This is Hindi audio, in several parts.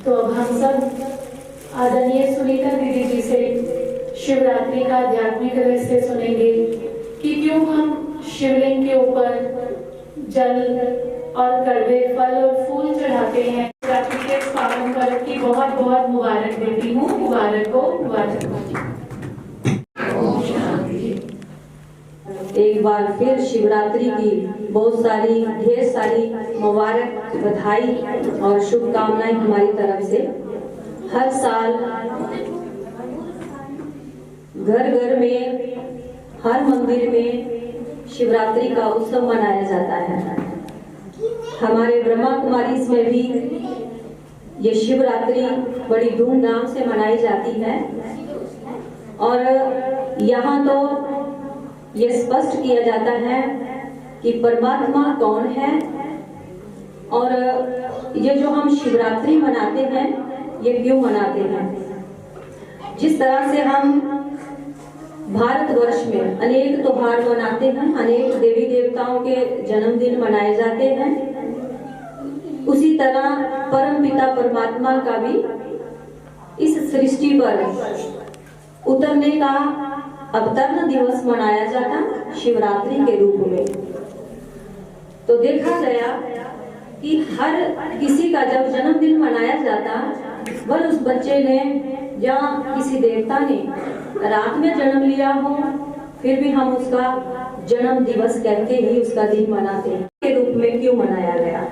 तो अब हम सब आदरणीय सुनीता दीदी जी से शिवरात्रि का आध्यात्मिक रहस्य सुनेंगे कि क्यों हम शिवलिंग के ऊपर जल और कड़वे फल और फूल चढ़ाते हैं। शिवरात्रि के इस पावन पर्व की बहुत बहुत मुबारक देती हूँ। मुबारक हो, मुबारक हो। एक बार फिर शिवरात्रि की बहुत सारी ढेर सारी मुबारक, बधाई और शुभकामनाएं हमारी तरफ से। हर साल घर घर में, हर मंदिर में शिवरात्रि का उत्सव मनाया जाता है। हमारे ब्रह्मा कुमारी में भी ये शिवरात्रि बड़ी धूमधाम से मनाई जाती है और यहाँ तो ये स्पष्ट किया जाता है कि परमात्मा कौन है और ये जो हम शिवरात्रि मनाते हैं ये क्यों मनाते हैं। जिस तरह से हम भारतवर्ष में अनेक त्योहार मनाते हैं, अनेक देवी देवताओं के जन्मदिन मनाए जाते हैं, उसी तरह परमपिता परमात्मा का भी इस सृष्टि पर उतरने का अवतरण दिवस मनाया जाता शिवरात्रि के रूप में। तो देखा गया कि हर किसी का जब जन्मदिन मनाया जाता, वह उस बच्चे ने या किसी देवता ने रात में जन्म लिया हो, फिर भी हम उसका जन्म दिवस करके ही उसका दिन मनाते हैं। के रूप में क्यों मनाया गया?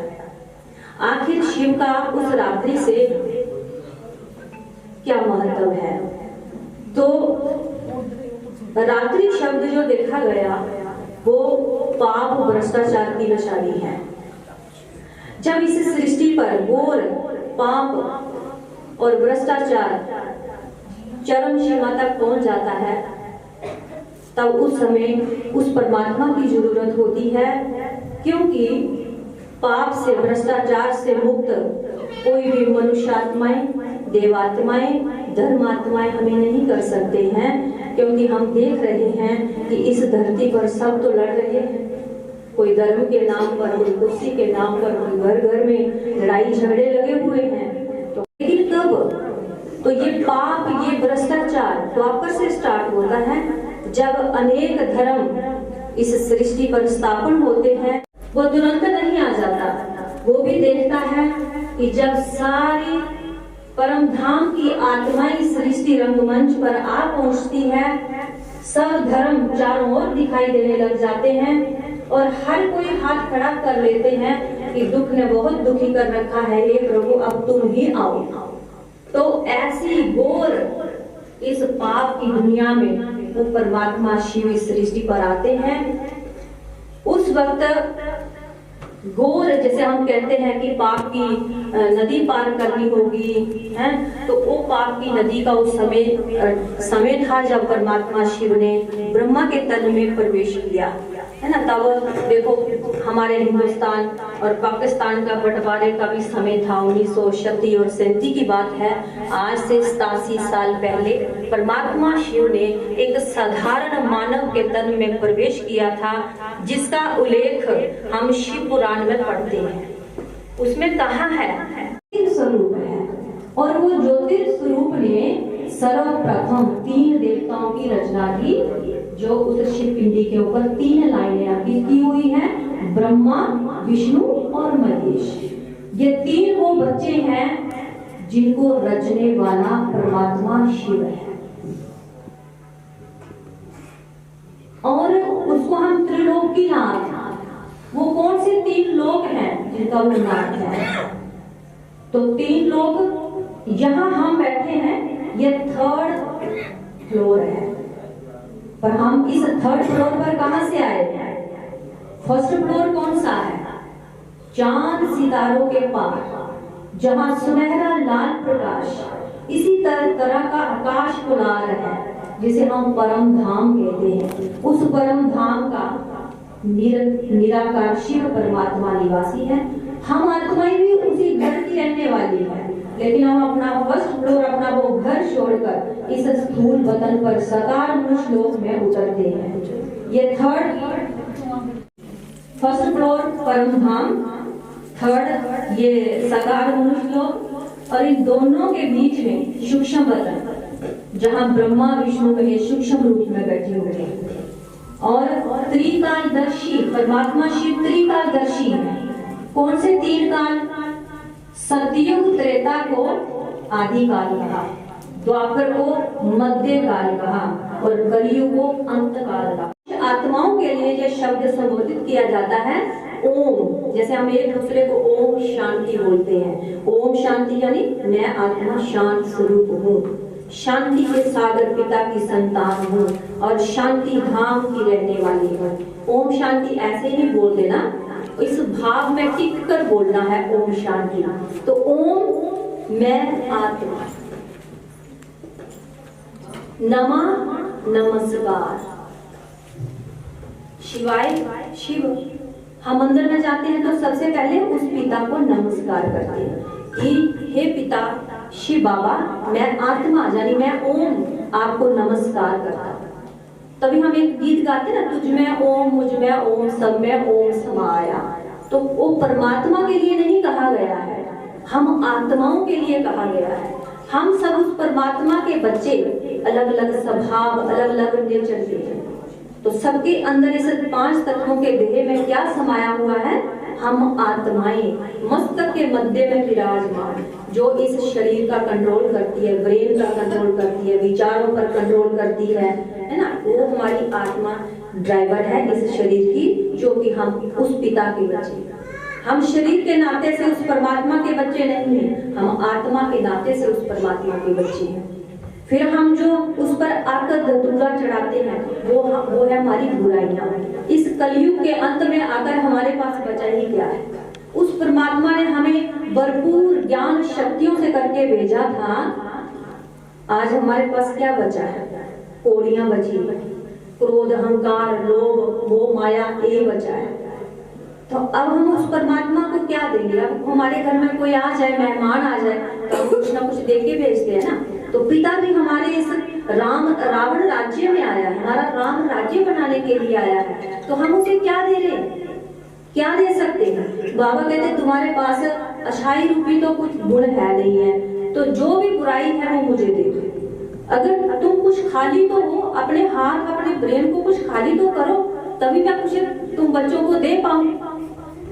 आखिर शिव का उस रात्रि से क्या महत्व है? तो रात्रि शब्द जो देखा गया वो पाप भ्रष्टाचार की निशानी है। जब इस सृष्टि पर घोर पाप और भ्रष्टाचार चरम सीमा तक पहुंच जाता है, तब उस समय उस परमात्मा की जरूरत होती है, क्योंकि पाप से, भ्रष्टाचार से मुक्त कोई भी मनुष्यात्माएं, देवात्माएं, धर्मात्माएं हमें नहीं कर सकते हैं। क्योंकि हम देख रहे हैं कि इस धरती पर सब तो लड़ रहे हैं, कोई धर्म के नाम पर, कोई कुर्सी के नाम पर, कोई घर घर में लड़ाई झगड़े लगे हुए हैं। तो लेकिन कब? तो ये पाप, ये भ्रष्टाचार द्वापर से स्टार्ट होता है, जब अनेक धर्म इस सृष्टि पर स्थापन होते हैं। वो तुरंत नहीं आ जाता, वो भी देखता है कि जब सारी परम धाम की आत्माएं सृष्टि रंगमंच पर आ पहुंचती है, सब धर्म चारों ओर दिखाई देने लग जाते हैं और हर कोई हाथ खड़ा कर लेते हैं कि दुख ने बहुत दुखी कर रखा है, हे प्रभु अब तुम ही आओ। तो ऐसी घोर इस पाप की दुनिया में वो परमात्मा शिव इस सृष्टि पर आते हैं। उस वक्त घोर, जैसे हम कहते हैं कि पाप की नदी पार करनी होगी, है, तो वो पाप की नदी का उस समय था जब परमात्मा शिव ने ब्रह्मा के तन में प्रवेश किया, है ना। तब देखो हमारे हिंदुस्तान और पाकिस्तान का बंटवारे का भी समय था, 1937 और 37 की बात है। आज से 87 साल पहले परमात्मा शिव ने एक साधारण मानव के तन में प्रवेश किया था, जिसका उल्लेख हम शिव पुराण में पढ़ते हैं। उसमें कहा है स्वरूप है और वो ज्योतिर् स्वरूप ने सर्वप्रथम 3 देवताओं की रचना की, जो उस शिव पिंडी के ऊपर 3 लाइनें अंकित की हुई हैं, ब्रह्मा, विष्णु और महेश। ये 3 वो बच्चे हैं जिनको रचने वाला परमात्मा शिव है। और उसको हम त्रिलोकीनाथ, वो कौन से 3 लोक हैं जिनका वो नाथ है? तो 3 लोग, यहाँ हम बैठे हैं, ये 3rd फ्लोर है, पर हम इस 3rd फ्लोर पर कहां से आए हैं? 1st फ्लोर कौन सा है? चांद सितारों के पार, जहां सुनहरा लाल प्रकाश इसी तरह का आकाश पुलार है, जिसे हम परम धाम कहते हैं। उस परम धाम का निराकार शिव परमात्मा निवासी है। हम आत्माएं भी उसी घर की रहने वाली है, लेकिन हम अपना 1st फ्लोर, अपना वो घर छोड़कर इस स्थूल वतन पर साकार मनुष्य लोक में उतरते हैं। ये 1st फ्लोर परम धाम, 3rd ये साकार मनुष्य लोक, और इन दोनों के बीच में सूक्ष्म बतन, जहां ब्रह्मा विष्णु महेश सूक्ष्म रूप में बैठे हुए हैं। और त्रिकालदर्शी परमात्मा शिव त्रिकालदर्शी है। कौन से तीन काल? सतयुग त्रेता को आदि काल कहा, द्वापर को मध्य काल कहा और कलयुग को अंत काल कहा। आत्माओं के लिए यह शब्द संबोधित किया जाता है ओम। जैसे हम एक दूसरे को ओम शांति बोलते हैं। ओम शांति यानी मैं आत्मा शांत स्वरूप हूँ, शांति के सागर पिता की संतान हूँ और शांति धाम की रहने वाली हूँ। ओम शांति ऐसे ही बोल देना, इस भाव में टिक कर बोलना है ओम शांति। तो ओम मैं आत्मा, नमः नमस्कार, शिवाय शिव। हम मंदिर में जाते हैं तो सबसे पहले उस पिता को नमस्कार करते हैं कि हे पिता शिव बाबा, मैं आत्मा यानी मैं ओम आपको नमस्कार करता हूँ। तभी हम एक गीत गाते ना, तुझ में ओम मुझ में ओम सब में ओम समाया। तो वो परमात्मा के लिए नहीं कहा गया है, हम आत्माओं के लिए कहा गया है। हम सब उस परमात्मा के बच्चे, अलग अलग स्वभाव, अलग अलग नेचर के हैं। तो सबके अंदर इस 5 तत्वों के देह में क्या समाया हुआ है? हम आत्माएं मस्तक के मध्य में विराजमान, जो इस शरीर का कंट्रोल करती है, ब्रेन का कंट्रोल करती है, विचारों पर कंट्रोल करती है ना। वो हमारी आत्मा ड्राइवर है इस शरीर की, जो कि हम उस पिता के बच्चे। हम शरीर के नाते से उस परमात्मा के बच्चे नहीं हैं, हम आत्मा के नाते से उस परमात्मा के बच्चे हैं। फिर हम जो उस पर आकर धतूरा चढ़ाते हैं वो है हमारी बुराइयां। इस कलयुग के अंत में आकर हमारे पास बचा ही क्या है? उस परमात्मा ने हमें भरपूर ज्ञान शक्तियों से करके भेजा था। आज हमारे पास क्या बचा है? पौड़ियां बची, क्रोध अहंकार लोभ मोह माया ये बचा है। तो अब हम उस परमात्मा को क्या देंगे? अब हमारे घर में कोई आ जाए, मेहमान आ जाए, तो हम कुछ ना कुछ दे के भेजते हैं ना। तो पिता भी हमारे इस रावण राज्य में आया है, हमारा राम राज्य बनाने के लिए आया है। तो हम उसे क्या दे रहे हैं? क्या दे सकते हैं? बाबा कहते तुम्हारे पास अच्छाई रूपी तो कुछ गुण है नहीं है, तो जो भी बुराई है वो मुझे दे दो। अगर तुम कुछ खाली तो हो, अपने हाथ अपने ब्रेन को कुछ खाली तो करो, तभी मैं कुछ तुम बच्चों को दे पाऊं।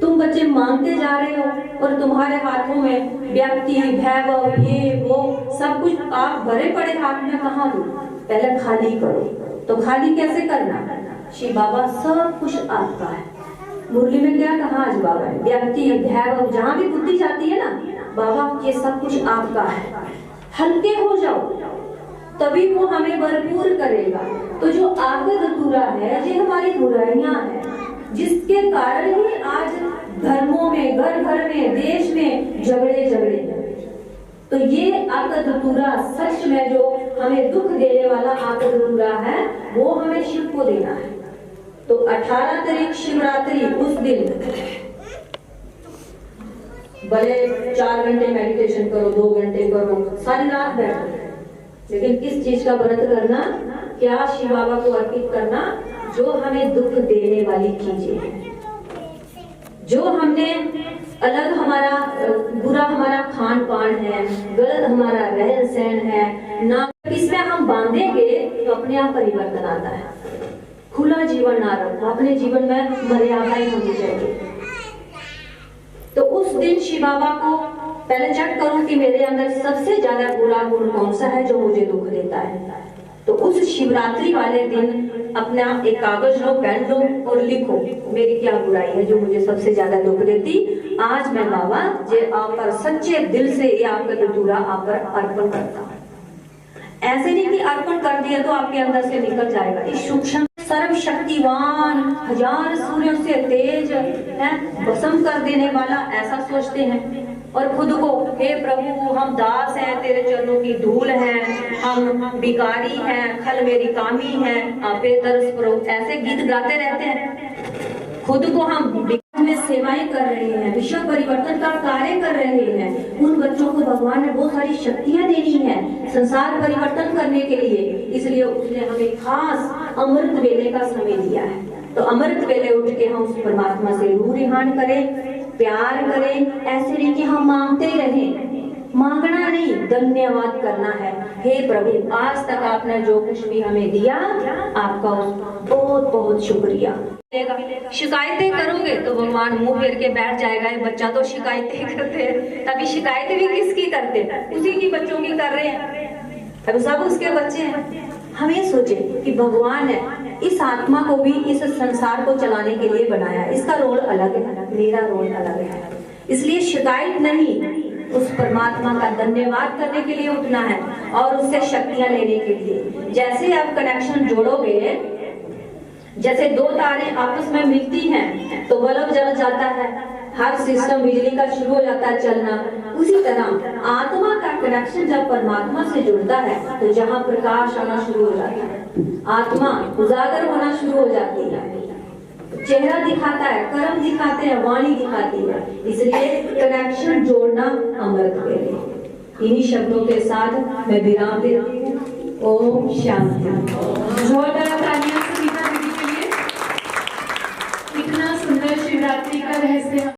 तुम बच्चे मांगते जा रहे हो और तुम्हारे हाथों में व्यक्ति वैभव ये वो सब कुछ आप भरे पड़े हाथ में, कहाँ दो? पहले खाली करो। तो खाली कैसे करना? शिव बाबा सब कुछ आपका है। मुरली में क्या कहा आज बाबा है? व्यक्ति वैभव जहाँ भी बुद्धि जाती है ना, बाबा ये सब कुछ आपका है। हल्के हो जाओ, तभी वो हमें भरपूर करेगा। तो जो आगे धतूरा है ये हमारी बुराइयां हैं, जिसके कारण ही आज धर्मों में, घर घर में, देश में झगड़े हैं। तो ये आका धतूरा सच में जो हमें दुख देने वाला आका धतूरा है, वो हमें शिव को देना है। तो 18 तारीख शिवरात्रि, उस दिन भले 4 घंटे मेडिटेशन करो, 2 घंटे करो, सारी रात बैठो, लेकिन किस चीज का व्रत करना? क्या शिव बाबा को अर्पित करना? जो हमें दुख देने वाली चीजें हैं, जो हमने अलग हमारा बुरा हमारा खान पान है, गलत हमारा रहन सहन है ना, इसमें हम बांधेंगे तो अपने आप परिवर्तन आता है। खुला जीवन ना रखो, अपने जीवन में मर्यादाएं होनी चाहिए। तो उस दिन शिव बाबा को पहले चेक करो कि मेरे अंदर सबसे ज्यादा बुरा गुण कौन सा है जो मुझे दुख देता है। तो उस शिवरात्रि वाले दिन अपना एक कागज लो, पेन लो और लिखो मेरी क्या बुराई है जो मुझे सबसे ज्यादा दुख देती। आज मैं बाबा जे आप पर सच्चे दिल से ये आपका धतूरा आप पर अर्पण करता हूँ। ऐसे नहीं कि अर्पण कर दिया तो आपके अंदर से निकल जाएगा। इस सूक्ष्म सर्वशक्तिवान 1000 सूर्यों से तेज है, भस्म कर देने वाला, ऐसा सोचते हैं। और खुद को हे प्रभु हम दास हैं, तेरे चरणों की धूल हैं, हम भिखारी हैं, खल मेरी कामी है, आपे तरस करो, ऐसे गीत गाते रहते हैं। खुद को हम में सेवाएं कर रहे हैं, विश्व परिवर्तन का कार्य कर रहे हैं। उन बच्चों को भगवान ने बहुत सारी शक्तियां देनी है संसार परिवर्तन करने के लिए, इसलिए उसने हमें खास अमृत वेले का समय दिया है। तो अमृत वेले उठ के हम उस परमात्मा से रूह रिहान करें, प्यार करें। ऐसे नहीं कि हम मांगते रहें, मांगना धन्यवाद करना है। हे प्रभु, आज तक आपने जो कुछ भी हमें दिया, आपका बहुत बहुत शुक्रिया। शिकायतें करोगे तो भगवान मुंह फेर के बैठ जाएगा। ये बच्चा तो शिकायतें करते हैं, तभी शिकायतें भी किसकी करते हैं? उसी की बच्चों की कर रहे हैं, अब सब उसके बच्चे हैं। हम ये सोचे कि भगवान ने इस आत्मा को भी इस संसार को चलाने के लिए बनाया, इसका रोल अलग है, मेरा रोल अलग है। इसलिए शिकायत नहीं, उस परमात्मा का धन्यवाद करने के लिए उठना है और उससे शक्तियां लेने के लिए। जैसे आप कनेक्शन जोड़ोगे, जैसे दो तारें आपस में मिलती हैं तो बल्ब जल जाता है, हर सिस्टम बिजली का शुरू हो जाता है चलना। उसी तरह आत्मा का कनेक्शन जब परमात्मा से जुड़ता है तो जहाँ प्रकाश आना शुरू हो जाता है, आत्मा उजागर होना शुरू हो जाती है, चेहरा दिखाता है, कर्म दिखाते हैं, वाणी दिखाती है। इसलिए कनेक्शन जोड़ना अमृत के लिए। इन्हीं शब्दों के साथ मैं विराम देती हूँ। ओम शांति। जोरदार तालियां सुनीता दीदी के लिए। इतना सुंदर शिवरात्रि का रहस्य